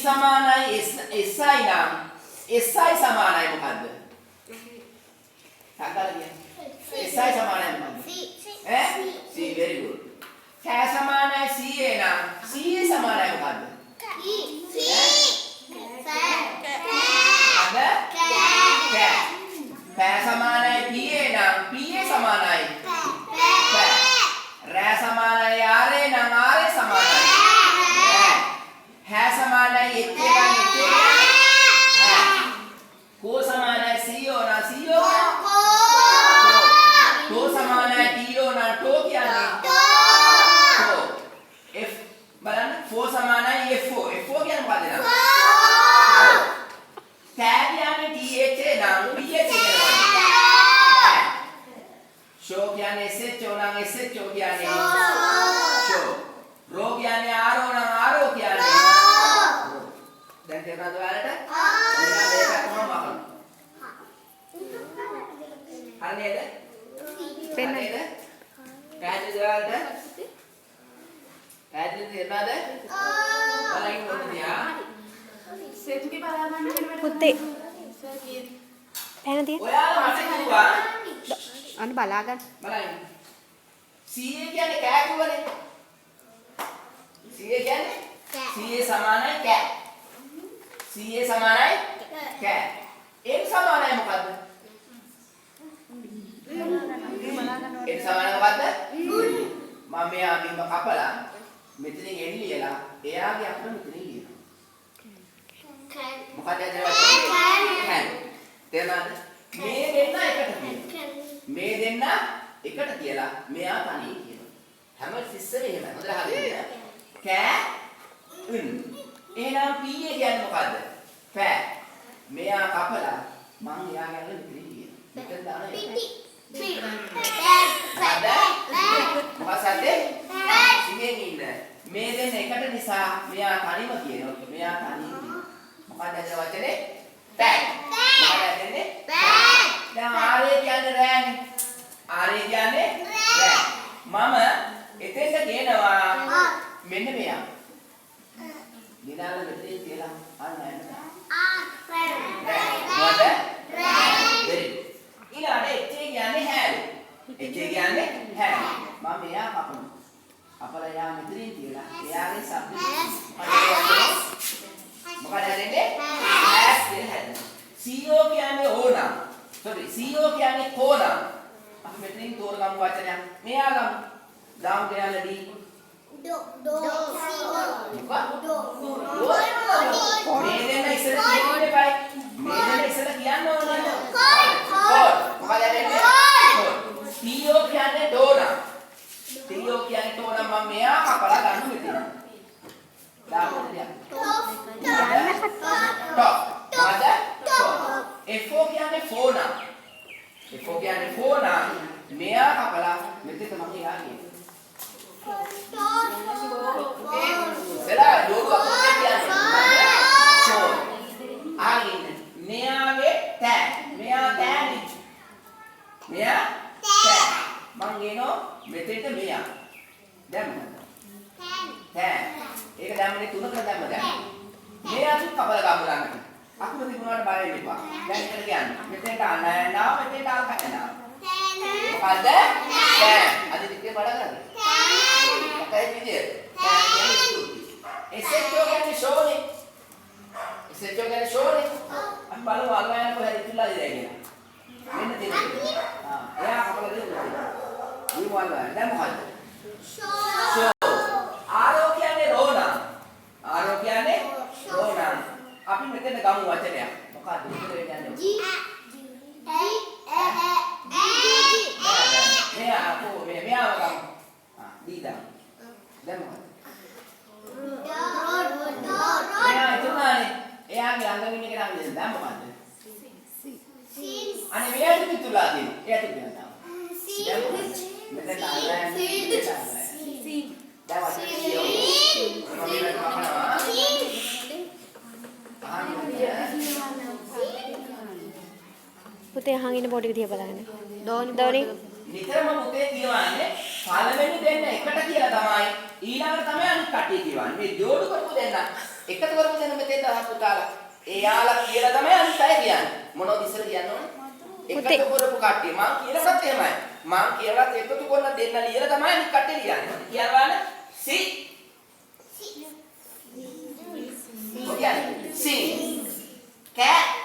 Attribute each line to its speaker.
Speaker 1: සමානයි SI නම් SI සමානයි මොකද්ද? තාගල කියන්නේ SI සමානයි මොකද්ද? C very good. කෑ සමානයි CA නම් CA සමානයි මොකද්ද? පෑ සමානයි PA නම් PA සමානයි රෑ සමානයි RA නම් RA සමානයි හැ සමානයි කෝ සමානයි CO නම් CO ටෝ සමානයි TO නම් ටෝ කියන්නේ F බලන්න 4 සමානයි F4 කියන්නේ මොකද නේද? ටැග් කියන්නේ THA නම් PH කියනවා. ෂෝ කියන්නේ SHO නම් SHO කියන්නේ ෂෝ. රෝ කියන්නේ RO නම් RO කියන්නේ දැන් තේරුණාද ඔයාලට? එයා මේක කොහොමද කරන්නේ? හරි නේද?
Speaker 2: පෙන්නන්න.
Speaker 1: පැහැදිලිද ඔයාලට? පැහැදිලිද තේරුණාද? බලන්න ඕනේ තියා.
Speaker 3: සෙට්ගේ බලා ගන්න වෙනවට
Speaker 2: පුතේ පැන තිය.
Speaker 1: ඔයාලා මට කිව්වා
Speaker 2: අන්න බලා ගන්න.
Speaker 1: බලන්න. CA කියන්නේ කෑ කිව්වනේ. CA කියන්නේ CA සමානයි කෑ. CA සමානයි කෑ. M සමානයි මොකද්ද? M සමානයි මොකද්ද? මම මෙයා බිම කපලා මෙතනින් එන්න ලියලා එයාගේ අකුර මෙතනින් ලියනවා. මොකද දැන් තේරුණාද? මේ දෙන්න එකට මේ දෙන්න එකට කියලා මෙයා තනියෙන් කියනවා. හැම සිස්සම එහෙමයි. හොඳට හරියට. කෑ උන්. එහෙනම් PA කියන්නේ මොකද්ද? පෑ. මෙයා කපලා මං එයාගේ අර මෙතනින් ලියනවා. මෙතන දාන එක. මොකක්ද? සිංහෙන් ඉන්න. මේ දෙන්න එකට නිසා මෙයා තනියම කියනවා. මෙයා තනියෙන් කියනවා. මොකක්ද ඇද වචනේ? පෑ. මොකක්ද ඇදන්නේ? පෑ. දැන් ආරේ කියන්නේ රෑනේ. ආරේ කියන්නේ රෑ. මම එතෙන්ට කියනවා මෙන්න මෙයා. දිනාල මෙතේ කියලා අන්න එන්න. මොකද? රෑ. ඊළඟට එච්චේ කියන්නේ හැල්. එච්චේ කියන්නේ හැල්. මම මෙයා කපනවා. අපල යා මෙතනින් කියලා එයාගේ શબ્ද මොකද හැදෙන්නේ? ඇස් කියලා හැදෙනවා. CO කියන්නේ ඕනම්. sorry CO කියන්නේ කොනම්. අපි මෙතනින් තෝරගමු වචනයක්. මෙයා ගමු. දාමු කියලා D. මේ දෙන්න ඉස්සර කියන්න එපා. මේ දෙන්න ඉස්සර කියන්න ඕනේ. කොඩ්. මොකද හැදෙන්නේ? CO කියන්නේ ඩෝනම්. CO කියන්නේ ඩෝනම් මම මෙයා කපලා ගන්න මෙතන. දාමු කියලා. Top. මොකද? F4 කියන්නේ phone. F4 කියන්නේ phone. මෙයා කපලා මෙතන මම එයා කියන්නේ. සලා යෝග අපේ කියන්නේ. phone. ආගින් මෙයාගේ tag. මෙයා tag. මෙයා tag. මං ගේනෝ මෙතෙන්ට මෙයා. දැන් මොකද? tag. ඒක දැම්මනේ තුනකට දැම්ම දැන්. මෙයා තුන් කපලා ගමු ළඟට. අකුරු තිබුණාට බය වෙන්න එපා. දැන් එකට කියන්න. මෙතෙන්ට අනනවා මෙතෙන්ට අල් කනවා. මොකද? දැන් අද විදිහේ බඩ ගන්න. මොකයි විදිය? දැන් කියන්නේ ස්තුති. SHO කියන්නේ ෂෝනේ. SHO කියන්නේ ෂෝනේ. අපි බලමු අල්ලයන් කොහෙද ඉතුරුලා ඉන්නේ කියලා. මෙන්න තියෙනවා. එයා කපලා දෙන්න. ඊ මොකද? දැන් මොකද? ෂෝ. RO කියන්නේ රෝනා. RO කියන්නේ රෝනා. අපි මෙතන ගමු වචනයක්. මොකක්ද? මෙතන කියන්නේ. මෙයා අපෝ මෙයාව ගමු. දීදා. දැන් මොකද? මෙයා ඉතුරුනානේ. එයාගේ ළඟින් ඉන්න කෙනා මෙතන දැන් මොකද්ද? අනේ මෙයාට ඉතුරුලා තියෙන්නේ. එයාට කියනවා. දැන් මොකද? මෙතන අල්ලන්නේ. දැන් වචනේ කියෝ.
Speaker 2: පුතේ අහන් ඉන්න බෝඩ් එක දිහා බලන්න. දෝනි
Speaker 1: නිතරම පුතේ කියවන්නේ පළවෙනි දෙන්න එකට කියලා තමයි ඊළඟට තමයි අනිත් කට්ටිය කියවන්නේ. මේ ජෝඩු කරපු දෙන්න එකතු කරපු දෙන්න මෙතෙන් දහස් පුතාලා. එයාලා කියලා තමයි අනිත් අය කියන්නේ. මොනවද ඉස්සර කියන්නේ ඕනේ? එකතු කරපු කට්ටිය මං කියනකොත් එහෙමයි. මං කියලාත් එකතු කරන දෙන්න ලියලා තමයි අනිත් කට්ටිය ලියන්නේ. කියවන්න සි සි. ඔය කියන්නේ සි cat